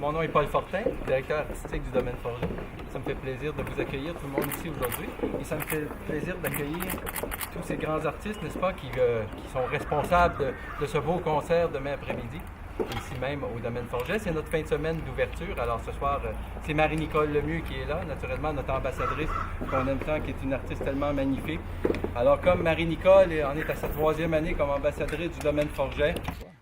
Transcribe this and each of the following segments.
Mon nom est Paul Fortin, directeur artistique du Domaine Forget. Ça me fait plaisir de vous accueillir tout le monde ici aujourd'hui. Et ça me fait plaisir d'accueillir tous ces grands artistes, n'est-ce pas, qui sont responsables de ce beau concert demain après-midi. Ici même au Domaine Forget. C'est notre fin de semaine d'ouverture. Alors ce soir, c'est Marie-Nicole Lemieux qui est là, naturellement notre ambassadrice qu'on aime tant, qui est une artiste tellement magnifique. Alors comme Marie-Nicole en est à sa 3e année comme ambassadrice du Domaine Forget,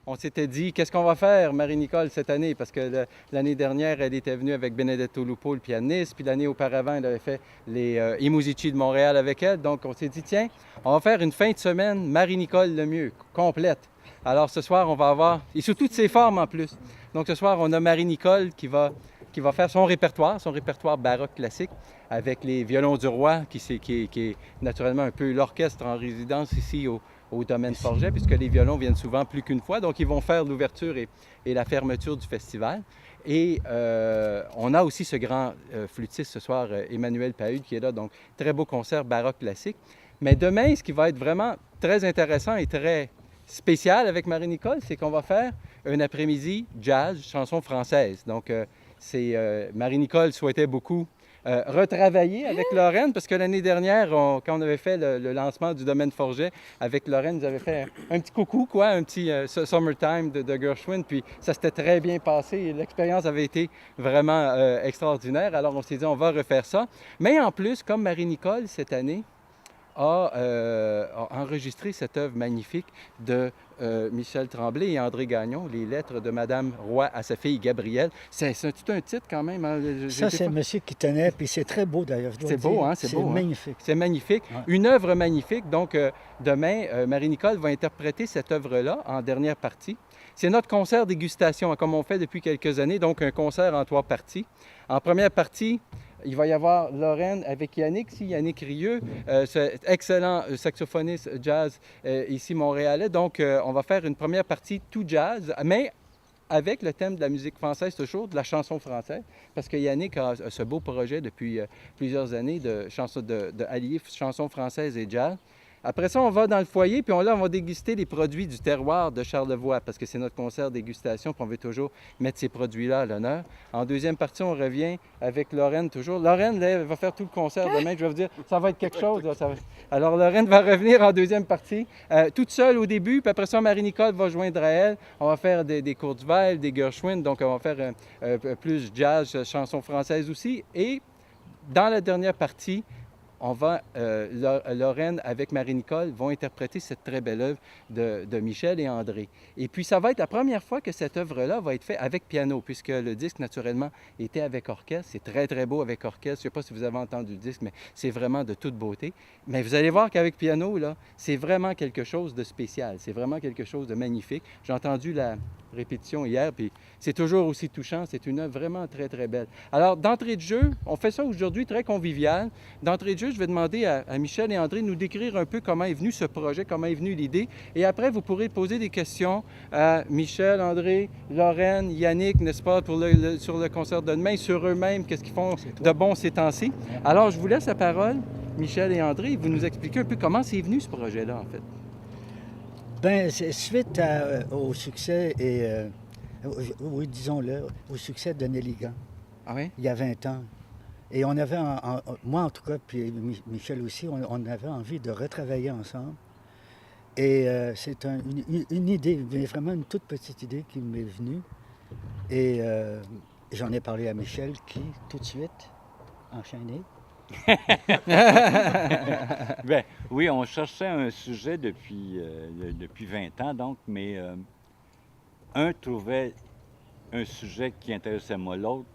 on s'était dit, qu'est-ce qu'on va faire, Marie-Nicole, cette année? Parce que l'année dernière, elle était venue avec Benedetto Lupo, le pianiste, puis l'année auparavant, elle avait fait les I Musici de Montréal avec elle. Donc, on s'est dit, tiens, on va faire une fin de semaine Marie-Nicole Lemieux, complète. Alors, ce soir, on va avoir, et sous toutes ses formes en plus. Donc, ce soir, on a Marie-Nicole qui va faire son répertoire baroque classique, avec les violons du roi, qui est naturellement un peu l'orchestre en résidence ici au Domaine Forget, puisque les violons viennent souvent plus qu'une fois. Donc, ils vont faire l'ouverture et la fermeture du festival. Et on a aussi ce grand flûtiste ce soir, Emmanuel Pahud, qui est là. Donc, très beau concert baroque classique. Mais demain, ce qui va être vraiment très intéressant et très spécial avec Marie-Nicole, c'est qu'on va faire un après-midi jazz, chanson française. Donc, Marie-Nicole souhaitait beaucoup retravailler avec Lorraine, parce que l'année dernière, quand on avait fait le lancement du Domaine Forget, avec Lorraine, nous avait fait un petit coucou, quoi, un petit Summertime de Gershwin, puis ça s'était très bien passé. L'expérience avait été vraiment extraordinaire. Alors, on s'est dit, on va refaire ça. Mais en plus, comme Marie-Nicole, cette année, a enregistré cette œuvre magnifique de Michel Tremblay et André Gagnon, Les lettres de Madame Roy à sa fille Gabrielle. C'est tout un titre quand même. Hein? Ça, c'est le monsieur qui tenait, puis c'est très beau d'ailleurs. C'est beau, hein? C'est beau. C'est magnifique. C'est magnifique. Ouais. Une œuvre magnifique. Donc, demain, Marie-Nicole va interpréter cette œuvre-là en dernière partie. C'est notre concert dégustation, comme on fait depuis quelques années, donc un concert en 3 parties. En première partie, il va y avoir Lorraine avec Yannick Rieu, excellent saxophoniste jazz ici montréalais. Donc, on va faire une première partie tout jazz, mais avec le thème de la musique française toujours, de la chanson française, parce que Yannick a ce beau projet depuis plusieurs années de allier chanson française et jazz. Après ça, on va dans le foyer, puis on va déguster les produits du terroir de Charlevoix, parce que c'est notre concert dégustation, puis on veut toujours mettre ces produits-là à l'honneur. En deuxième partie, on revient avec Lorraine toujours. Lorraine, là, elle va faire tout le concert demain, je vais vous dire, ça va être quelque chose. Là, Alors, Lorraine va revenir en deuxième partie, toute seule au début, puis après ça, Marie-Nicole va joindre à elle. On va faire des Kurzweil, des Gershwin, donc on va faire plus jazz, chanson française aussi. Et dans la dernière partie, Lorraine avec Marie-Nicole vont interpréter cette très belle œuvre de Michel et André. Et puis, ça va être la première fois que cette œuvre-là va être faite avec piano, puisque le disque, naturellement, était avec orchestre. C'est très, très beau avec orchestre. Je ne sais pas si vous avez entendu le disque, mais c'est vraiment de toute beauté. Mais vous allez voir qu'avec piano, là, c'est vraiment quelque chose de spécial. C'est vraiment quelque chose de magnifique. J'ai entendu la répétition hier, puis c'est toujours aussi touchant. C'est une œuvre vraiment très, très belle. Alors, d'entrée de jeu, on fait ça aujourd'hui très convivial. D'entrée de jeu, je vais demander à Michel et André de nous décrire un peu comment est venu ce projet, comment est venue l'idée. Et après, vous pourrez poser des questions à Michel, André, Lorraine, Yannick, n'est-ce pas, sur le concert de demain, sur eux-mêmes, qu'est-ce qu'ils font de bon ces temps-ci. Alors, je vous laisse la parole, Michel et André, vous nous expliquez un peu comment c'est venu ce projet-là, en fait. Bien, suite au succès oui, disons-le, au succès de Nelligan, Ah oui? il y a 20 ans. Et on avait, moi en tout cas, puis Michel aussi, on avait envie de retravailler ensemble. Et c'est une idée, vraiment une toute petite idée qui m'est venue. Et j'en ai parlé à Michel qui, tout de suite, enchaîné. Bien, oui, on cherchait un sujet depuis 20 ans, donc, mais un trouvait un sujet qui intéressait moins l'autre,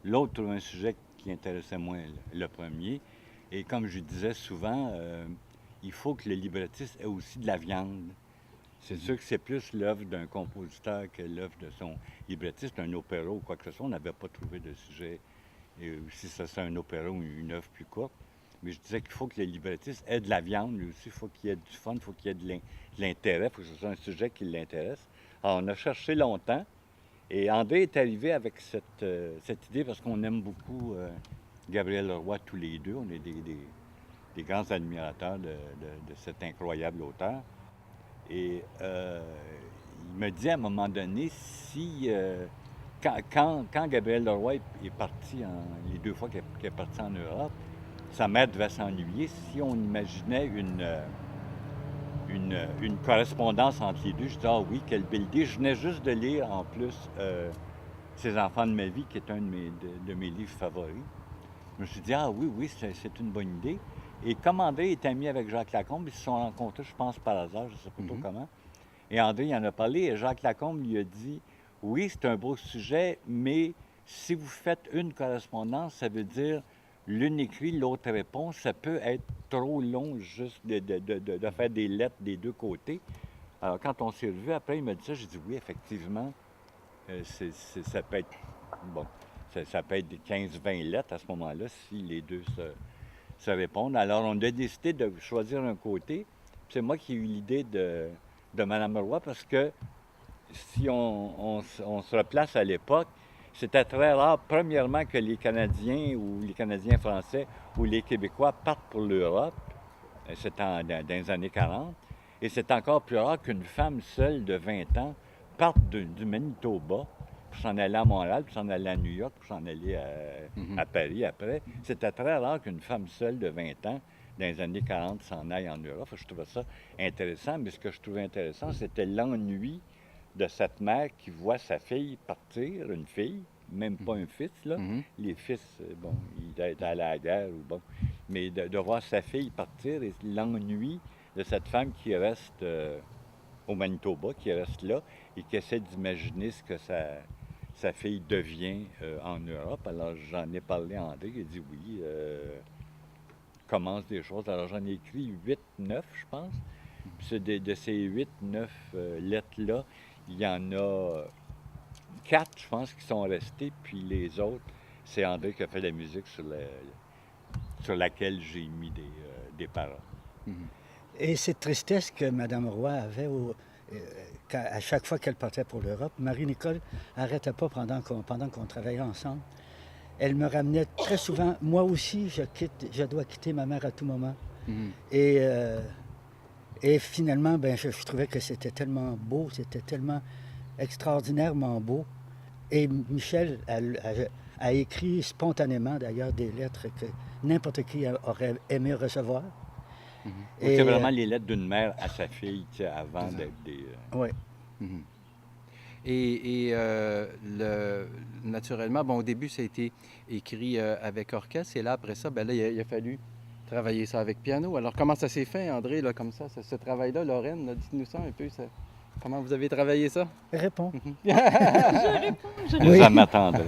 l'autre trouvait un sujet qui intéressait moins le premier. Et comme je disais souvent, il faut que le librettiste ait aussi de la viande. C'est sûr que c'est plus l'œuvre d'un compositeur que l'œuvre de son librettiste, un opéra ou quoi que ce soit. On n'avait pas trouvé de sujet. Et si ça c'est un opéra ou une œuvre plus courte. Mais je disais qu'il faut que le librettiste ait de la viande, lui aussi. Il faut qu'il y ait du fun, il faut qu'il y ait de l'intérêt, il faut que ce soit un sujet qui l'intéresse. Alors, on a cherché longtemps. Et André est arrivé avec cette idée parce qu'on aime beaucoup Gabriel Leroy tous les deux. On est des grands admirateurs de cet incroyable auteur. Et il me dit à un moment donné, si quand Gabriel Leroy est parti, les 2 fois qu'il est parti en Europe, sa mère devait s'ennuyer. Si on imaginait une correspondance entre les deux, je dis, ah oui, quelle belle idée. Je venais juste de lire, en plus, Ces enfants de ma vie, qui est un de mes livres favoris. Je me suis dit, ah oui, c'est une bonne idée. Et comme André est ami avec Jacques Lacombe, ils se sont rencontrés, je pense, par hasard, je ne sais pas trop comment. Et André en a parlé, et Jacques Lacombe lui a dit, oui, c'est un beau sujet, mais si vous faites une correspondance, ça veut dire l'une écrit, l'autre répond. Ça peut être trop long juste de faire des lettres des 2 côtés. Alors, quand on s'est revus, après, il m'a dit ça, j'ai dit oui, effectivement, ça peut être, bon, ça peut être 15-20 lettres à ce moment-là, si les 2 se répondent. Alors, on a décidé de choisir un côté. C'est moi qui ai eu l'idée de Mme Roy, parce que si on se replace à l'époque, c'était très rare, premièrement, que les Canadiens ou les Canadiens français ou les Québécois partent pour l'Europe. C'était dans les années 40. Et c'est encore plus rare qu'une femme seule de 20 ans parte du Manitoba pour s'en aller à Montréal, pour s'en aller à New York, pour s'en aller à Paris après. C'était très rare qu'une femme seule de 20 ans, dans les années 40, s'en aille en Europe. Je trouvais ça intéressant, mais ce que je trouvais intéressant, c'était l'ennui de cette mère qui voit sa fille partir, une fille, même pas un fils, là. Les fils, bon, ils étaient allés à la guerre, ou bon. Mais de voir sa fille partir et l'ennui de cette femme qui reste au Manitoba, qui reste là, et qui essaie d'imaginer ce que sa fille devient en Europe. Alors, j'en ai parlé à André, il a dit oui, commence des choses. Alors, j'en ai écrit 8-9, je pense. Puis de ces 8-9 lettres-là, il y en a 4, je pense, qui sont restés, puis les autres, c'est André qui a fait la musique sur laquelle j'ai mis des paroles. Et cette tristesse que Mme Roy avait à chaque fois qu'elle partait pour l'Europe, Marie-Nicole n'arrêtait pas pendant qu'on travaillait ensemble. Elle me ramenait très souvent. Moi aussi, je dois quitter ma mère à tout moment. Et finalement, je trouvais que c'était tellement beau, c'était tellement extraordinairement beau. Et Michel a écrit spontanément, d'ailleurs, des lettres que n'importe qui aurait aimé recevoir. C'est vraiment les lettres d'une mère à sa fille, avant d'être des... Oui. Et naturellement, au début, ça a été écrit avec orchestre, et là, après ça, là, il a fallu travailler ça avec piano. Alors, comment ça s'est fait, André, là, comme ça, ce travail-là? Lorraine, dites-nous ça un peu, comment vous avez travaillé ça? Réponds. Je réponds. Oui. Ça m'attendait.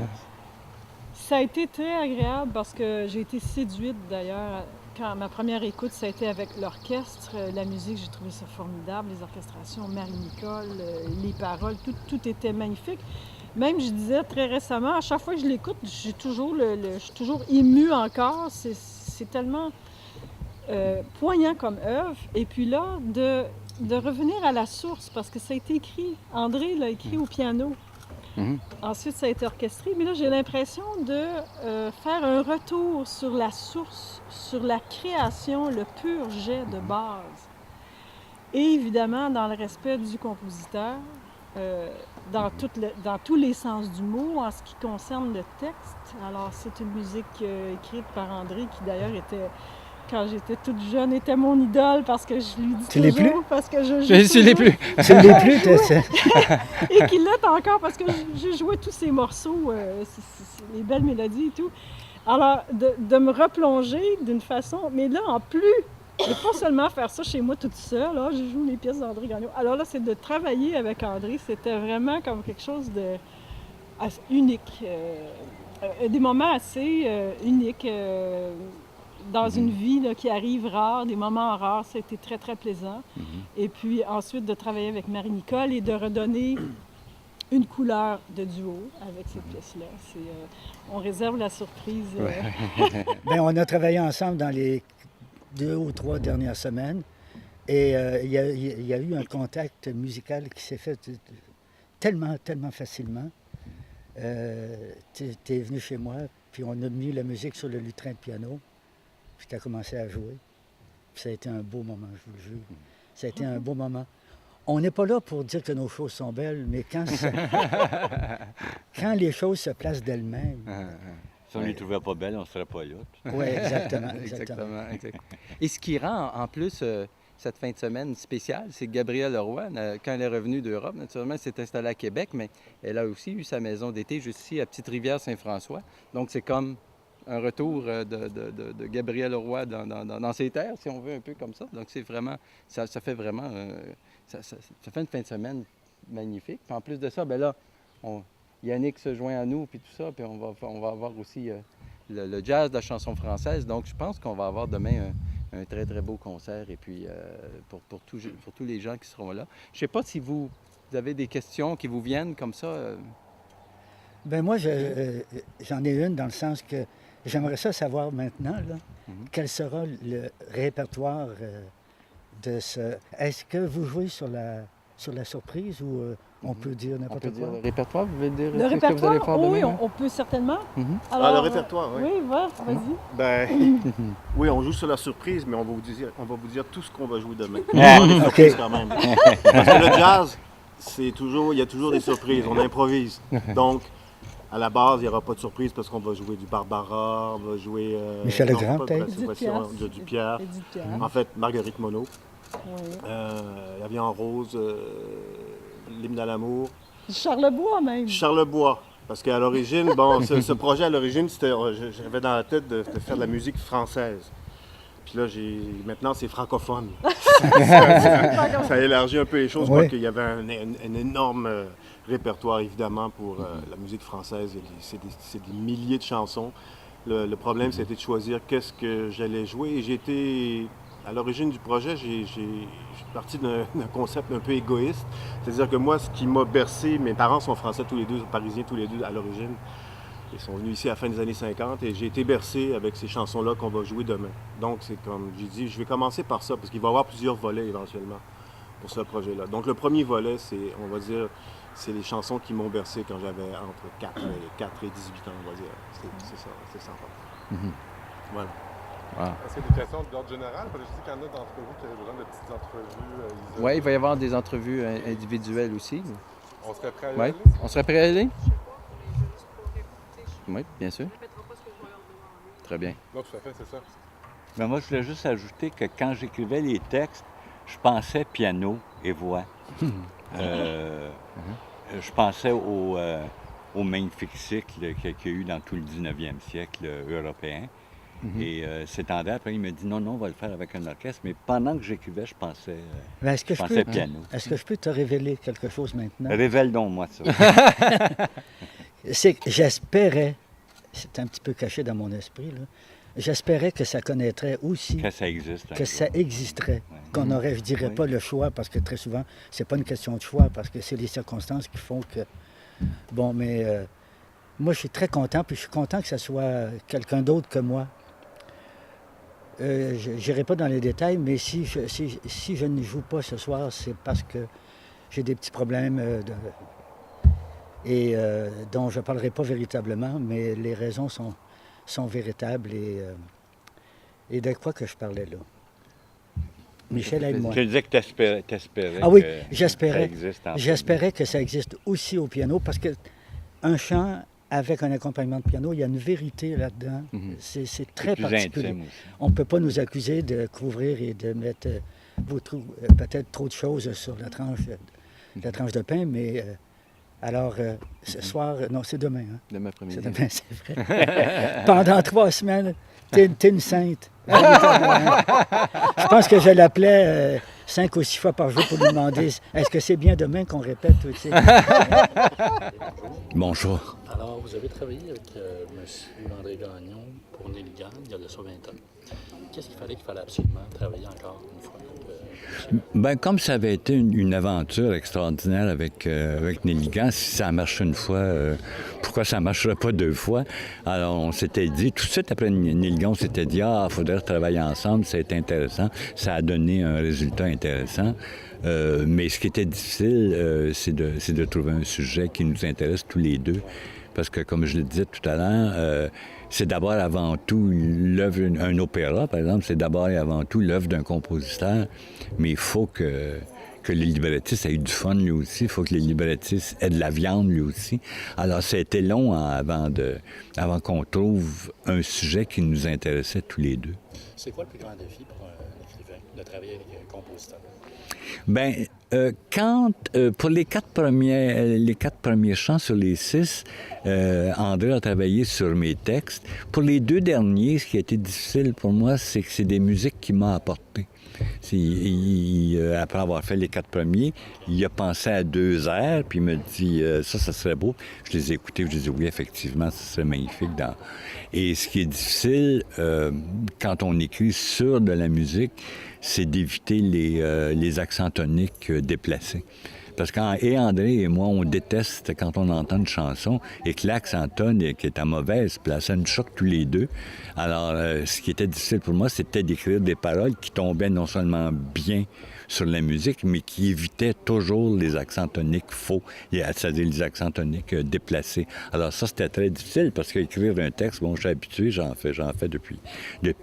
Ça a été très agréable parce que j'ai été séduite, d'ailleurs. Quand ma première écoute, ça a été avec l'orchestre. La musique, j'ai trouvé ça formidable. Les orchestrations, Marie-Nicole, les paroles, tout était magnifique. Même, je disais très récemment, à chaque fois que je l'écoute, je suis toujours émue encore. C'est tellement poignant comme œuvre. Et puis là, de revenir à la source, parce que ça a été écrit, André l'a écrit au piano. Ensuite, ça a été orchestré. Mais là, j'ai l'impression de faire un retour sur la source, sur la création, le pur jet de base. Et évidemment, dans le respect du compositeur, dans tous les sens du mot, en ce qui concerne le texte. Alors, c'est une musique écrite par André, qui d'ailleurs était... Quand j'étais toute jeune, était mon idole, parce que je lui dis toujours... Tu l'es plus? Parce que je tu l'es plus. Tu l'es plus, Et qu'il l'est encore, parce que j'ai joué tous ces morceaux, les belles mélodies et tout. Alors, de me replonger d'une façon... Mais là, en plus, de pas seulement faire ça chez moi toute seule, là, je joue les pièces d'André Gagnon. Alors là, c'est de travailler avec André, c'était vraiment comme quelque chose de unique. Des moments assez uniques. Dans une vie là, qui arrive rare, des moments rares, ça a été très, très plaisant. Et puis ensuite, de travailler avec Marie-Nicole et de redonner une couleur de duo avec cette pièce-là. On réserve la surprise. On a travaillé ensemble dans les 2 ou 3 dernières semaines. Et il y a eu un contact musical qui s'est fait tellement, tellement facilement. T'es venu chez moi, puis on a mis la musique sur le lutrin de piano. Puis tu as commencé à jouer. Puis ça a été un beau moment, je vous le jure. Ça a été un beau moment. On n'est pas là pour dire que nos choses sont belles, mais quand les choses se placent d'elles-mêmes. Si on ne les trouvait pas belles, on ne serait pas là. Oui, exactement. Exactement. Et ce qui rend en plus cette fin de semaine spéciale, c'est que Gabrielle Leroy, quand elle est revenue d'Europe, naturellement, elle s'est installée à Québec, mais elle a aussi eu sa maison d'été juste ici à Petite-Rivière-Saint-François. Donc c'est comme un retour de Gabrielle Leroy dans ses terres, si on veut, un peu comme ça. Donc c'est vraiment, ça fait vraiment, ça fait une fin de semaine magnifique. Puis en plus de ça, bien là, Yannick se joint à nous, puis tout ça, puis on va avoir aussi le jazz de la chanson française. Donc, je pense qu'on va avoir demain un très, très beau concert, et puis pour tous les gens qui seront là. Je ne sais pas si vous avez des questions qui vous viennent comme ça. Bien, moi, j'en ai une dans le sens que j'aimerais ça savoir maintenant, là, quel sera le répertoire de ce... Est-ce que vous jouez sur la surprise ou on peut dire n'importe quoi? Le répertoire, vous voulez dire? Le répertoire, oui, on peut certainement. Alors, le répertoire, oui. Oui, vas-y. Ben, oui, on joue sur la surprise, mais on va vous dire tout ce qu'on va jouer demain. OK. Quand même. Parce que le jazz, il y a toujours des surprises, on improvise. Donc, à la base, il n'y aura pas de surprise parce qu'on va jouer du Barbara, on va jouer... Michel Legrand, peut-être? Du Pierre. En fait, Marguerite Monod. Oui. La vie en rose, l'hymne à l'amour. Charlebois, même. Charlebois. Parce qu'à l'origine, bon, ce projet, à l'origine, j'avais dans la tête de faire de la musique française. Puis là, maintenant, c'est francophone. Ça élargit un peu les choses. Ouais. Moi, qu'il y avait un énorme répertoire, évidemment, pour la musique française. C'est des milliers de chansons. Le problème, c'était de choisir qu'est-ce que j'allais jouer. Et j'ai été... À l'origine du projet, je suis parti d'un concept un peu égoïste. C'est-à-dire que moi, ce qui m'a bercé, mes parents sont français tous les deux, parisiens tous les deux à l'origine. Ils sont venus ici à la fin des années 50 et j'ai été bercé avec ces chansons-là qu'on va jouer demain. Donc, c'est comme j'ai dit, je vais commencer par ça parce qu'il va y avoir plusieurs volets éventuellement pour ce projet-là. Donc, le premier volet, on va dire, c'est les chansons qui m'ont bercé quand j'avais entre 4 et 18 ans, on va dire. C'est ça, c'est sympa. Voilà. Est-ce qu'il y a des questions d'ordre général? Parce que je sais qu'il y en a d'entre vous qui ont besoin de petites entrevues. Oui, il va y avoir des entrevues individuelles aussi. On serait prêt à y Oui. aller? On serait prêt à y aller? Oui, bien sûr. Très bien. Non, tout à fait, c'est ça. Mais moi, je voulais juste ajouter que quand j'écrivais les textes, je pensais piano et voix. Je pensais au magnifique cycle qu'il y a eu dans tout le 19e siècle européen. Et cet André, après, il me dit non, on va le faire avec un orchestre. Mais pendant que j'écrivais, je pensais piano. Est-ce que je peux te révéler quelque chose maintenant? Révèle donc moi ça. C'est que j'espérais, c'est un petit peu caché dans mon esprit, là, j'espérais que ça connaîtrait aussi, Que ça existe. que ça existerait, Ouais. qu'on n'aurait, je dirais Oui. pas le choix, parce que très souvent, c'est pas une question de choix, parce que c'est les circonstances qui font que... Bon, mais moi, je suis très content, puis je suis content que ce soit quelqu'un d'autre que moi. Je n'irai pas dans les détails, mais si je ne joue pas ce soir, c'est parce que j'ai des petits problèmes dont je ne parlerai pas véritablement, mais les raisons sont véritables et de quoi que je parlais là. Michel, aide-moi. Je disais que t'espérais Ah oui, que j'espérais. ça existe en J'espérais que ça existe aussi au piano, parce qu'un chant avec un accompagnement de piano, il y a une vérité là-dedans. C'est très plus particulier. intime aussi. On ne peut pas nous accuser de couvrir et de mettre peut-être trop de choses sur la tranche de pain, mais alors ce soir, non, c'est demain. Hein? Demain après-midi. C'est demain, c'est vrai. Pendant 3 semaines, t'es une sainte. Je pense que je l'appelais 5 ou 6 fois par jour pour lui demander est-ce que c'est bien demain qu'on répète? Tu sais? Bonjour. Alors, vous avez travaillé avec M. André Gagnon pour Néligan il y a de ça 20 ans. Qu'est-ce qu'il fallait absolument travailler encore une fois avec Ben, comme ça avait été une aventure extraordinaire avec Néligan, si ça marche une fois, pourquoi ça ne marcherait pas 2 fois? Alors, on s'était dit, tout de suite après Néligan, on s'était dit, il faudrait travailler ensemble, c'est intéressant. Ça a donné un résultat intéressant. Mais ce qui était difficile, c'est de trouver un sujet qui nous intéresse tous les deux. Parce que, comme je le disais tout à l'heure, c'est d'abord et avant tout l'œuvre, un opéra, par exemple, c'est d'abord et avant tout l'œuvre d'un compositeur, mais il faut que que le librettiste ait eu du fun lui aussi. Il faut que le librettiste ait de la viande lui aussi. Alors, ça a été long avant qu'on trouve un sujet qui nous intéressait tous les deux. C'est quoi le plus grand défi pour un écrivain de travailler avec un compositeur? Bien, pour les quatre premiers chants sur les 6, André a travaillé sur mes textes. Pour les 2 derniers, ce qui a été difficile pour moi, c'est que c'est des musiques qu'il m'a apportées. Après avoir fait les 4 premiers, il a pensé à 2 airs, puis il me dit ça serait beau. Je les ai écoutés, je lui ai dit oui, effectivement, ça serait magnifique. Et ce qui est difficile quand on écrit sur de la musique, c'est d'éviter les accents toniques déplacés. Parce qu'André et moi, on déteste quand on entend une chanson et que l'accent tonique est à mauvaise place. Ça nous choque tous les deux. Alors, ce qui était difficile pour moi, c'était d'écrire des paroles qui tombaient non seulement bien sur la musique, mais qui évitaient toujours les accents toniques faux, c'est-à-dire les accents toniques déplacés. Alors ça, c'était très difficile parce qu'écrire un texte, bon, je suis habitué, j'en fais depuis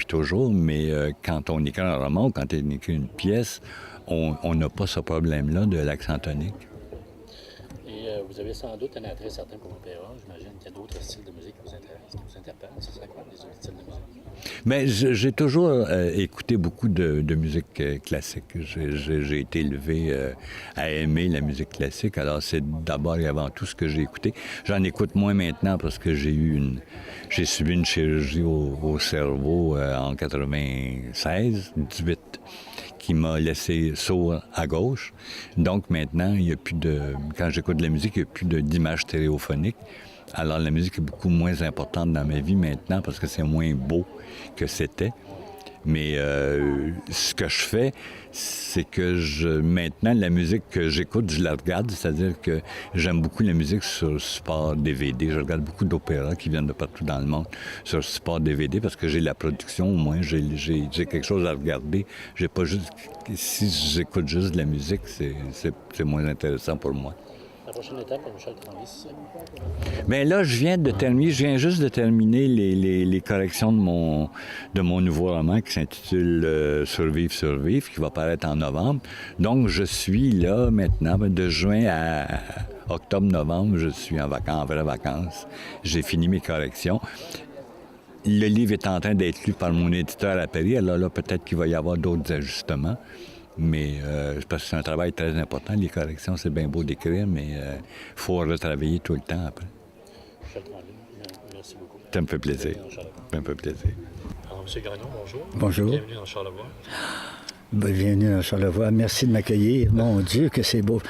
toujours, mais quand on écrit un roman ou quand on écrit une pièce, on n'a pas ce problème-là de l'accent tonique. Et vous avez sans doute un attrait certain pour l'opéra. J'imagine qu'il y a d'autres styles de musique qui vous intéressent, qui vous interpellent. Ce serait quoi les autres styles de musique? Bien, j'ai toujours écouté beaucoup de musique classique. J'ai été élevé à aimer la musique classique. Alors, c'est d'abord et avant tout ce que j'ai écouté. J'en écoute moins maintenant parce que j'ai subi une chirurgie au cerveau en 18 qui m'a laissé sourd à gauche. Donc maintenant, il y a plus quand j'écoute de la musique, il n'y a plus d'images stéréophoniques. Alors la musique est beaucoup moins importante dans ma vie maintenant parce que c'est moins beau que c'était. Mais ce que je fais, c'est que maintenant, la musique que j'écoute, je la regarde. C'est-à-dire que j'aime beaucoup la musique sur support DVD. Je regarde beaucoup d'opéras qui viennent de partout dans le monde sur support DVD parce que j'ai la production, au moins, j'ai quelque chose à regarder. J'ai pas juste... Si j'écoute juste de la musique, c'est moins intéressant pour moi. La prochaine étape pour Michel Tremblay, c'est ça? Bien là, je viens juste de terminer les corrections de mon nouveau roman qui s'intitule Survivre, qui va paraître en novembre. Donc, je suis là maintenant, de juin à octobre-novembre, je suis en vraies vacances. J'ai fini mes corrections. Le livre est en train d'être lu par mon éditeur à Paris, alors là, peut-être qu'il va y avoir d'autres ajustements. Mais parce que c'est un travail très important. Les corrections, c'est bien beau d'écrire, mais il faut retravailler tout le temps après. Michel Tremblay, merci beaucoup. Ça me fait plaisir. Ça me fait plaisir. Alors, M. Gagnon, bonjour. Bonjour. Bienvenue dans Charlevoix. Bienvenue dans Charlevoix. Merci de m'accueillir. Mon Dieu, que c'est beau.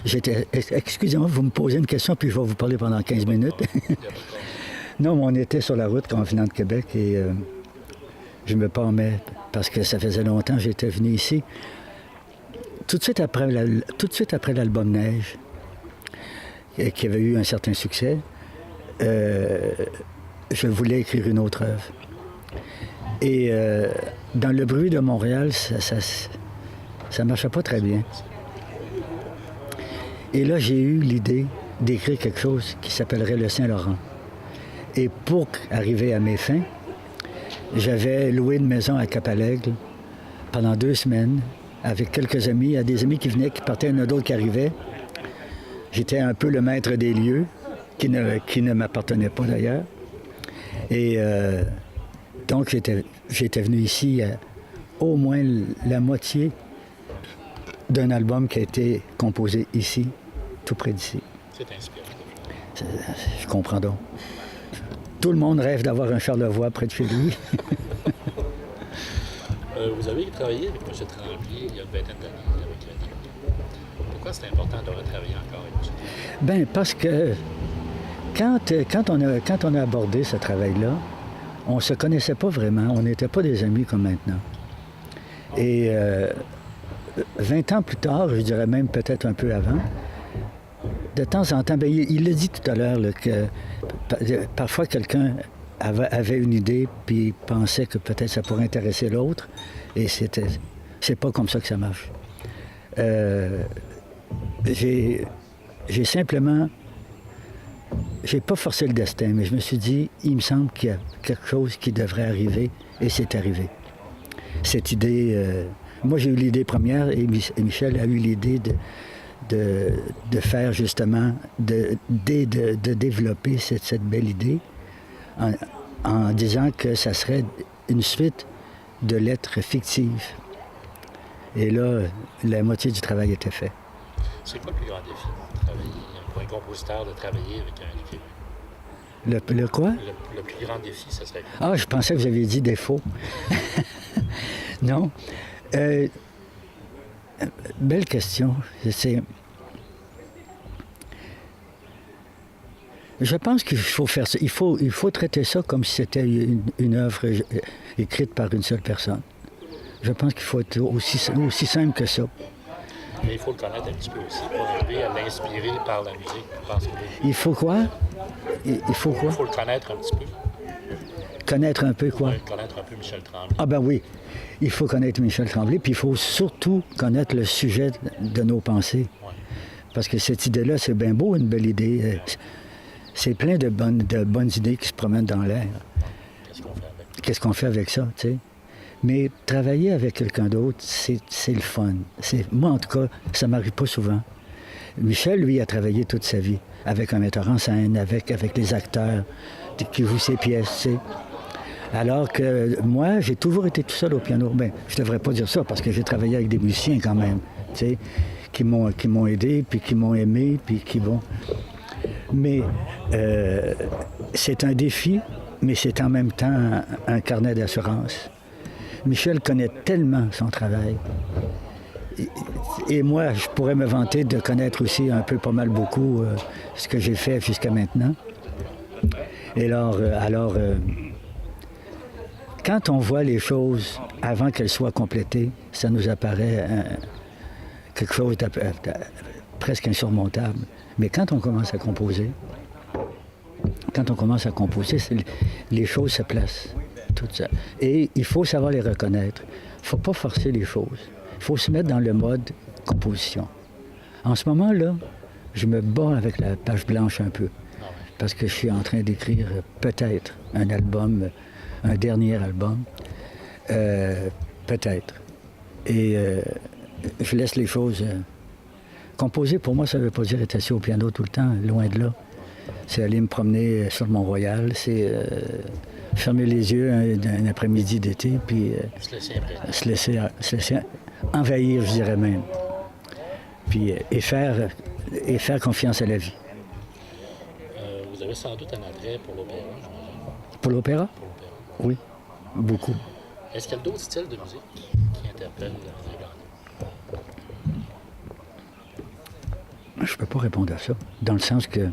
Excusez-moi, vous me posez une question, puis je vais vous parler pendant 15 minutes. Non, on était sur la route quand on venait de Québec et je me permets, parce que ça faisait longtemps que j'étais venu ici. Tout de suite après l'album Neige, qui avait eu un certain succès, je voulais écrire une autre œuvre. Et dans le bruit de Montréal, ça marchait pas très bien. Et là, j'ai eu l'idée d'écrire quelque chose qui s'appellerait le Saint-Laurent. Et pour arriver à mes fins, j'avais loué une maison à Cap-à-l'Aigle pendant 2 semaines avec quelques amis. Il y a des amis qui venaient, qui partaient, il y en a d'autres qui arrivaient. J'étais un peu le maître des lieux, qui ne m'appartenait pas d'ailleurs. Et donc, j'étais venu ici au moins la moitié d'un album qui a été composé ici, tout près d'ici. C'est inspirant. Je comprends donc. Tout le monde rêve d'avoir un Charlevoix près de chez lui. Vous avez travaillé avec M. Tremblay il y a une vingtaine d'années avec Nélga. Pourquoi c'est important de retravailler encore avec M. Tremblay? Bien, parce que quand on a abordé ce travail-là, on ne se connaissait pas vraiment, on n'était pas des amis comme maintenant. Et 20 ans plus tard, je dirais même peut-être un peu avant, de temps en temps, bien, il l'a dit tout à l'heure, là, que parfois quelqu'un avait une idée puis pensait que peut-être ça pourrait intéresser l'autre, et c'est pas comme ça que ça marche. J'ai simplement... J'ai pas forcé le destin, mais je me suis dit, il me semble qu'il y a quelque chose qui devrait arriver, et c'est arrivé. Cette idée Moi, j'ai eu l'idée première et Michel a eu l'idée de faire justement, de développer cette belle idée en disant que ça serait une suite de lettres fictives. Et là, la moitié du travail était fait. C'est quoi le plus grand défi pour un compositeur de travailler avec un écrivain? Le quoi? Le plus grand défi, ça serait quoi? Ah, je pensais que vous aviez dit défaut. Non. Belle question. Je pense qu'il faut faire ça. Il faut traiter ça comme si c'était une œuvre écrite par une seule personne. Je pense qu'il faut être aussi simple que ça. Mais il faut le connaître un petit peu aussi pour arriver à l'inspirer par la musique. Il faut quoi? Il faut quoi? Il faut le connaître un petit peu. Connaître un peu quoi? Ouais, connaître un peu Michel Tremblay. Ah ben oui, il faut connaître Michel Tremblay, puis il faut surtout connaître le sujet de nos pensées. Ouais. Parce que cette idée-là, c'est bien beau, une belle idée. C'est plein de bonnes idées qui se promènent dans l'air. Qu'est-ce qu'on fait avec ça, tu sais? Mais travailler avec quelqu'un d'autre, c'est le fun. Moi, en tout cas, ça m'arrive pas souvent. Michel, lui, a travaillé toute sa vie avec un metteur en scène, avec les acteurs qui jouent ses pièces, tu sais. Alors que moi, j'ai toujours été tout seul au piano. Bien, je devrais pas dire ça parce que j'ai travaillé avec des musiciens quand même, tu sais, qui m'ont aidé, puis qui m'ont aimé, puis qui vont... Mais c'est un défi, mais c'est en même temps un carnet d'assurance. Michel connaît tellement son travail. Et moi, je pourrais me vanter de connaître aussi un peu, pas mal, beaucoup ce que j'ai fait jusqu'à maintenant. Et alors, quand on voit les choses avant qu'elles soient complétées, ça nous apparaît quelque chose de presque insurmontable. Mais quand on commence à composer, les choses se placent. Tout ça. Et il faut savoir les reconnaître. Il ne faut pas forcer les choses. Il faut se mettre dans le mode composition. En ce moment-là, je me bats avec la page blanche un peu. Parce que je suis en train d'écrire peut-être un album, un dernier album. Peut-être. Et je laisse les choses... Composer, pour moi, ça ne veut pas dire être assis au piano tout le temps, loin de là. C'est aller me promener sur le Mont-Royal, c'est fermer les yeux un après-midi d'été, puis se laisser envahir, je dirais même. Puis, et faire confiance à la vie. Vous avez sans doute un attrait pour l'opéra, j'imagine. Pour l'opéra? Pour l'opéra. Oui, beaucoup. Est-ce qu'il y a d'autres styles de musique qui interpellent André Gagnon? Je peux pas répondre à ça, dans le sens que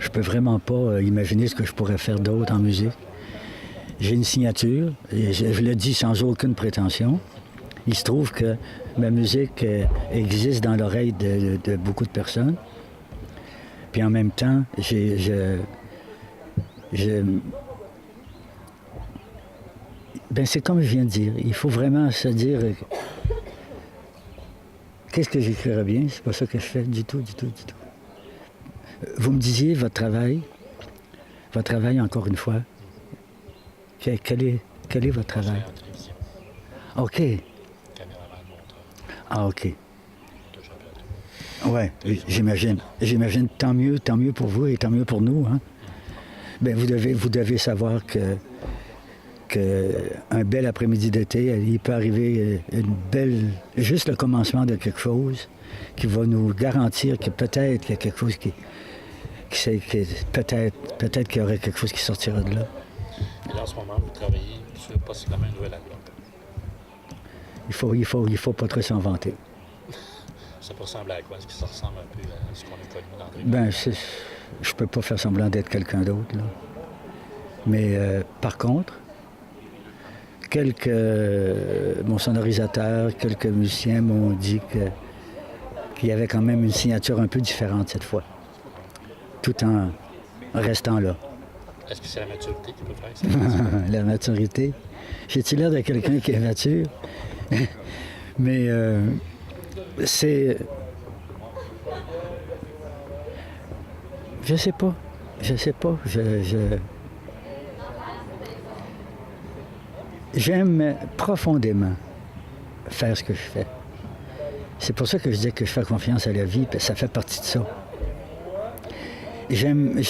je peux vraiment pas imaginer ce que je pourrais faire d'autre en musique. J'ai une signature, et je le dis sans aucune prétention. Il se trouve que ma musique existe dans l'oreille de beaucoup de personnes. Puis en même temps, ben c'est comme je viens de dire, il faut vraiment se dire... Qu'est-ce que j'écrirais bien? C'est pas ça que je fais du tout. Vous me disiez votre travail, encore une fois. Quel est votre travail? OK. Ah, OK. Ouais, j'imagine. J'imagine tant mieux pour vous et tant mieux pour nous, hein? Bien, vous devez savoir que un bel après-midi d'été, il peut arriver juste le commencement de quelque chose qui va nous garantir que peut-être qu'il y a quelque chose peut-être qu'il y aurait quelque chose qui sortira de là. Et là, en ce moment, vous travaillez sur possiblement un nouvel album. Il faut pas trop s'en vanter. Ça peut ressembler à quoi? Est-ce que ça ressemble un peu à ce qu'on a connu d'André? Ben, je peux pas faire semblant d'être quelqu'un d'autre, là. Mais par contre, mon sonorisateur, quelques musiciens m'ont dit qu'il y avait quand même une signature un peu différente cette fois, tout en restant là. Est-ce que c'est la maturité qui peut faire ça? La maturité? J'ai-tu l'air de quelqu'un qui est mature? Mais c'est... Je sais pas. J'aime profondément faire ce que je fais. C'est pour ça que je dis que je fais confiance à la vie, parce que ça fait partie de ça. J'aime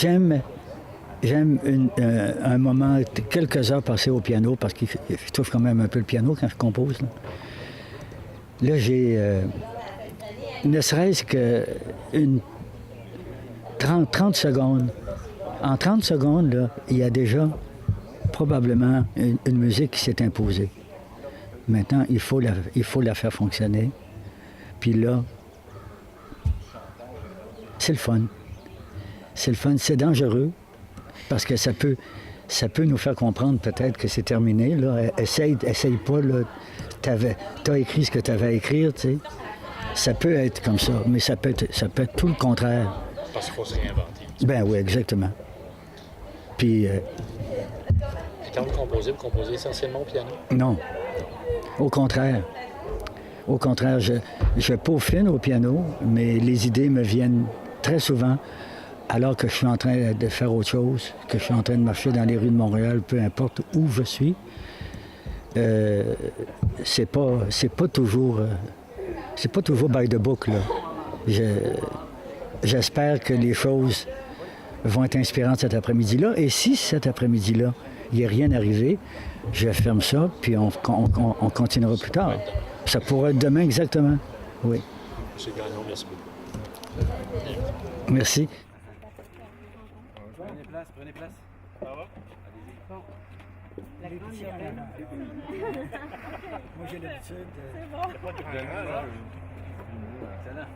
un moment, quelques heures passées au piano, parce que je touche quand même un peu le piano quand je compose. Là j'ai, ne serait-ce que 30 secondes. En 30 secondes, là, il y a déjà probablement une musique qui s'est imposée. Maintenant, il faut la faire fonctionner. Puis là, c'est le fun. C'est le fun, c'est dangereux, parce que ça peut nous faire comprendre peut-être que c'est terminé. Là. Essaye pas, là. T'as écrit ce que tu avais à écrire, tu sais. Ça peut être comme ça, mais ça peut être tout le contraire. Parce qu'il faut se réinventer. Ben oui, exactement. Puis... Quand vous composez essentiellement au piano? Non. Au contraire. Au contraire, je peaufine au piano, mais les idées me viennent très souvent alors que je suis en train de faire autre chose, que je suis en train de marcher dans les rues de Montréal, peu importe où je suis. C'est pas toujours by the book, là. J'espère que les choses vont être inspirantes cet après-midi-là. Et si cet après-midi-là, il n'est rien arrivé, je ferme ça, puis on continuera plus tard. Ça pourrait être demain exactement. Oui. M. Gagnon, merci beaucoup. Merci. Prenez place. Ça va? Moi, j'ai l'habitude. Il n'y a pas de grand. Excellent.